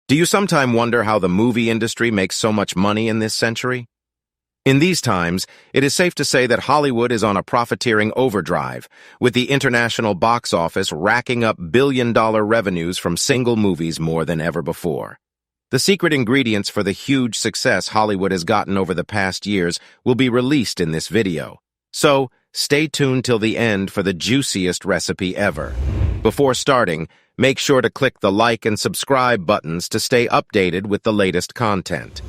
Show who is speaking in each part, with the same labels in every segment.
Speaker 1: Do you sometimes wonder how the movie industry makes so much money in this century? In these times, it is safe to say that Hollywood is on a profiteering overdrive, with the international box office racking up billion-dollar revenues from single movies more than ever before. The secret ingredients for the huge success Hollywood has gotten over the past years will be released in this video. So, stay tuned till the end for the juiciest recipe ever. Before starting, make sure to click the like and subscribe buttons to stay updated with the latest content.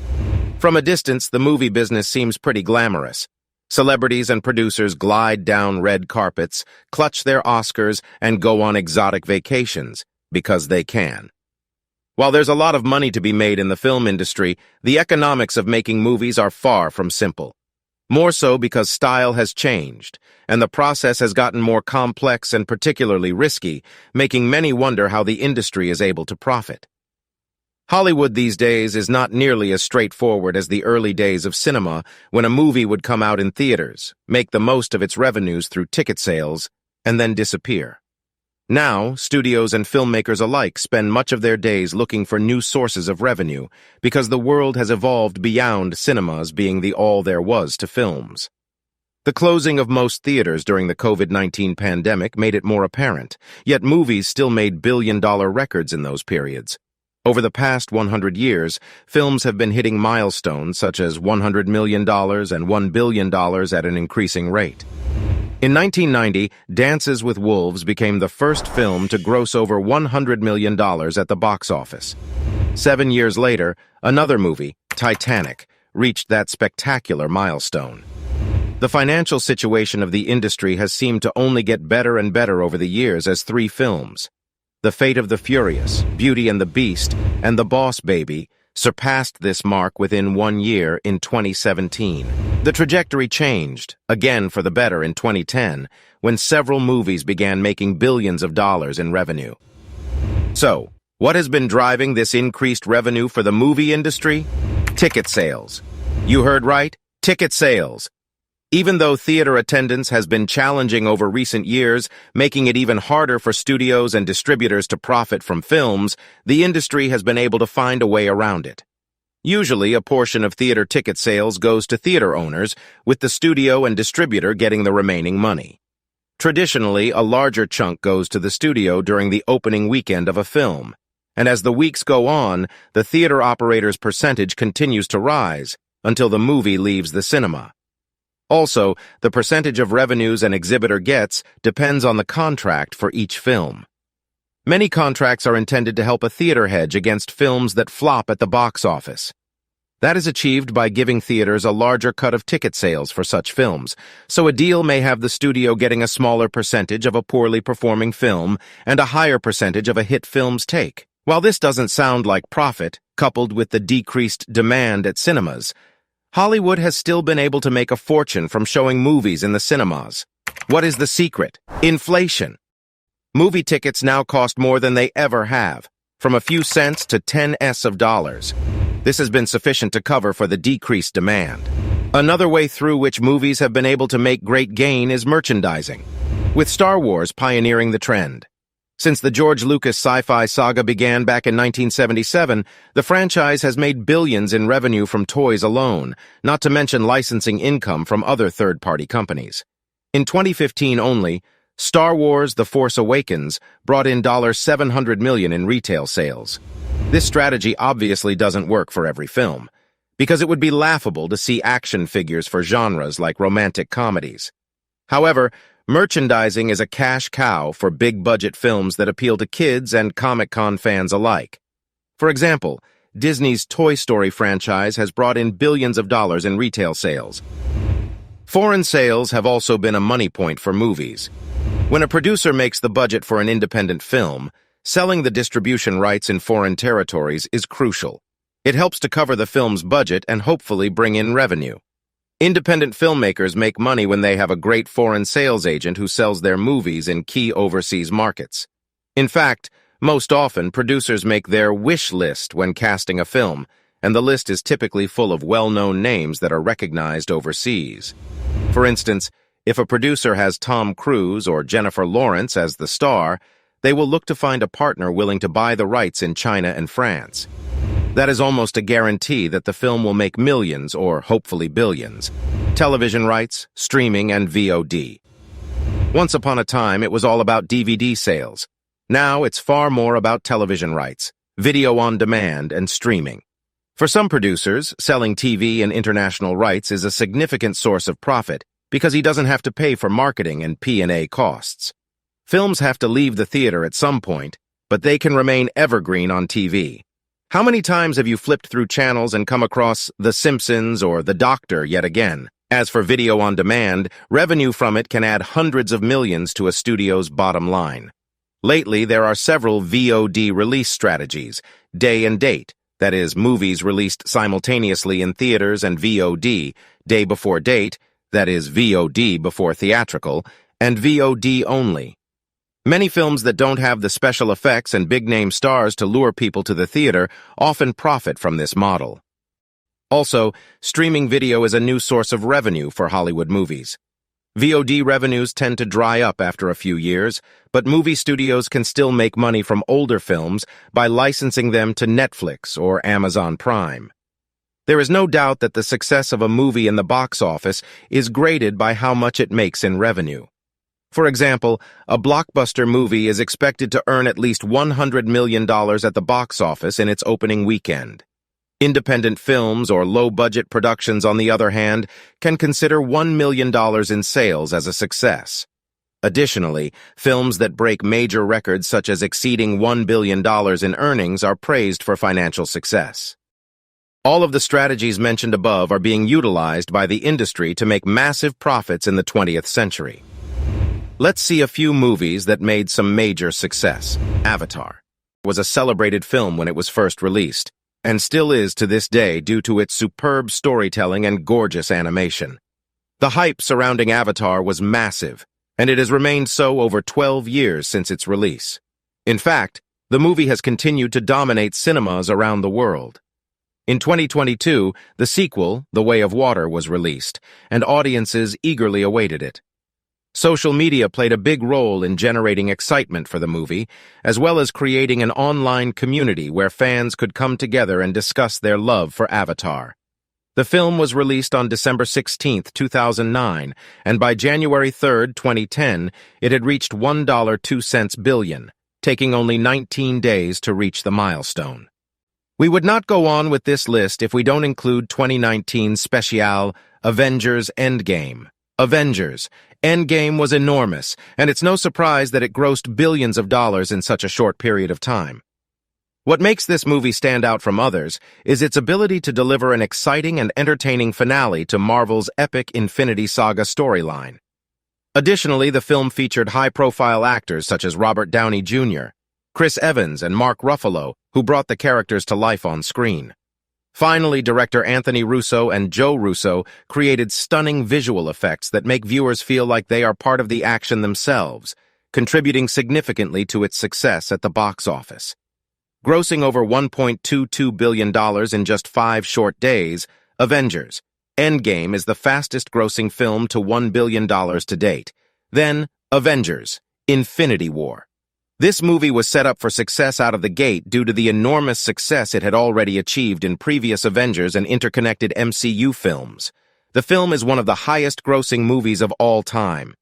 Speaker 1: From a distance, the movie business seems pretty glamorous. Celebrities and producers glide down red carpets, clutch their Oscars, and go on exotic vacations, because they can. While there's a lot of money to be made in the film industry, the economics of making movies are far from simple. More so because style has changed, and the process has gotten more complex and particularly risky, making many wonder how the industry is able to profit. Hollywood these days is not nearly as straightforward as the early days of cinema, when a movie would come out in theaters, make the most of its revenues through ticket sales, and then disappear. Now, studios and filmmakers alike spend much of their days looking for new sources of revenue, because the world has evolved beyond cinemas being the all there was to films. The closing of most theaters during the COVID-19 pandemic made it more apparent, yet movies still made billion-dollar records in those periods. Over the past 100 years, films have been hitting milestones such as $100 million and $1 billion at an increasing rate. In 1990, Dances with Wolves became the first film to gross over $100 million at the box office. 7 years later, another movie, Titanic, reached that spectacular milestone. The financial situation of the industry has seemed to only get better and better over the years as 3 films, The Fate of the Furious, Beauty and the Beast, and The Boss Baby, surpassed this mark within 1 year in 2017. The trajectory changed, again for the better in 2010, when several movies began making billions of dollars in revenue. So, what has been driving this increased revenue for the movie industry? Ticket sales. You heard right, ticket sales. Even though theater attendance has been challenging over recent years, making it even harder for studios and distributors to profit from films, the industry has been able to find a way around it. Usually, a portion of theater ticket sales goes to theater owners, with the studio and distributor getting the remaining money. Traditionally, a larger chunk goes to the studio during the opening weekend of a film, and as the weeks go on, the theater operator's percentage continues to rise until the movie leaves the cinema. Also, the percentage of revenues an exhibitor gets depends on the contract for each film. Many contracts are intended to help a theater hedge against films that flop at the box office. That is achieved by giving theaters a larger cut of ticket sales for such films, so a deal may have the studio getting a smaller percentage of a poorly performing film and a higher percentage of a hit film's take. While this doesn't sound like profit, coupled with the decreased demand at cinemas, Hollywood has still been able to make a fortune from showing movies in the cinemas. What is the secret? Inflation. Movie tickets now cost more than they ever have, from a few cents to $10s of dollars. This has been sufficient to cover for the decreased demand. Another way through which movies have been able to make great gain is merchandising, with Star Wars pioneering the trend. Since the George Lucas sci-fi saga began back in 1977, the franchise has made billions in revenue from toys alone, not to mention licensing income from other third-party companies. In 2015 only, Star Wars: The Force Awakens brought in $700 million in retail sales. This strategy obviously doesn't work for every film, because it would be laughable to see action figures for genres like romantic comedies. However, merchandising is a cash cow for big-budget films that appeal to kids and Comic-Con fans alike. For example, Disney's Toy Story franchise has brought in billions of dollars in retail sales. Foreign sales have also been a money point for movies. When a producer makes the budget for an independent film, selling the distribution rights in foreign territories is crucial. It helps to cover the film's budget and hopefully bring in revenue. Independent filmmakers make money when they have a great foreign sales agent who sells their movies in key overseas markets. In fact, most often producers make their wish list when casting a film, and the list is typically full of well-known names that are recognized overseas. For instance, if a producer has Tom Cruise or Jennifer Lawrence as the star, they will look to find a partner willing to buy the rights in China and France. That is almost a guarantee that the film will make millions or hopefully billions. Television rights, streaming, and VOD. Once upon a time, it was all about DVD sales. Now it's far more about television rights, video on demand, and streaming. For some producers, selling TV and international rights is a significant source of profit because he doesn't have to pay for marketing and P&A costs. Films have to leave the theater at some point, but they can remain evergreen on TV. How many times have you flipped through channels and come across The Simpsons or The Doctor yet again? As for video on demand, revenue from it can add hundreds of millions to a studio's bottom line. Lately, there are several VOD release strategies: day and date, that is, movies released simultaneously in theaters, and VOD, day before date, that is, VOD before theatrical, and VOD only. Many films that don't have the special effects and big-name stars to lure people to the theater often profit from this model. Also, streaming video is a new source of revenue for Hollywood movies. VOD revenues tend to dry up after a few years, but movie studios can still make money from older films by licensing them to Netflix or Amazon Prime. There is no doubt that the success of a movie in the box office is graded by how much it makes in revenue. For example, a blockbuster movie is expected to earn at least $100 million at the box office in its opening weekend. Independent films or low-budget productions, on the other hand, can consider $1 million in sales as a success. Additionally, films that break major records such as exceeding $1 billion in earnings are praised for financial success. All of the strategies mentioned above are being utilized by the industry to make massive profits in the 20th century. Let's see a few movies that made some major success. Avatar was a celebrated film when it was first released, and still is to this day due to its superb storytelling and gorgeous animation. The hype surrounding Avatar was massive, and it has remained so over 12 years since its release. In fact, the movie has continued to dominate cinemas around the world. In 2022, the sequel, The Way of Water, was released, and audiences eagerly awaited it. Social media played a big role in generating excitement for the movie, as well as creating an online community where fans could come together and discuss their love for Avatar. The film was released on December 16, 2009, and by January 3, 2010, it had reached $1.02 billion, taking only 19 days to reach the milestone. We would not go on with this list if we don't include 2019's special Avengers Endgame. Avengers Endgame was enormous, and it's no surprise that it grossed billions of dollars in such a short period of time. What makes this movie stand out from others is its ability to deliver an exciting and entertaining finale to Marvel's epic Infinity Saga storyline. Additionally, the film featured high-profile actors such as Robert Downey Jr., Chris Evans, and Mark Ruffalo, who brought the characters to life on screen. Finally, director Anthony Russo and Joe Russo created stunning visual effects that make viewers feel like they are part of the action themselves, contributing significantly to its success at the box office. Grossing over $1.22 billion in just 5 short days, Avengers Endgame is the fastest-grossing film to $1 billion to date. Then, Avengers Infinity War. This movie was set up for success out of the gate due to the enormous success it had already achieved in previous Avengers and interconnected MCU films. The film is one of the highest-grossing movies of all time.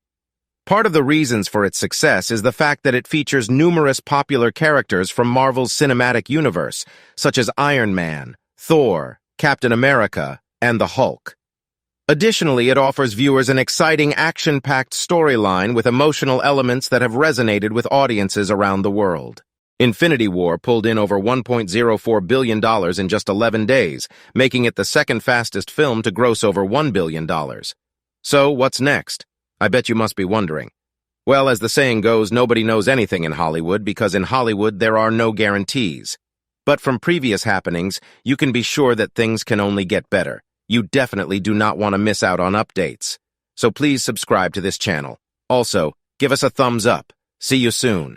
Speaker 1: Part of the reasons for its success is the fact that it features numerous popular characters from Marvel's cinematic universe, such as Iron Man, Thor, Captain America, and the Hulk. Additionally, it offers viewers an exciting, action-packed storyline with emotional elements that have resonated with audiences around the world. Infinity War pulled in over $1.04 billion in just 11 days, making it the second fastest film to gross over $1 billion. So, what's next? I bet you must be wondering. Well, as the saying goes, nobody knows anything in Hollywood because in Hollywood there are no guarantees. But from previous happenings, you can be sure that things can only get better. You definitely do not want to miss out on updates. So please subscribe to this channel. Also, give us a thumbs up. See you soon.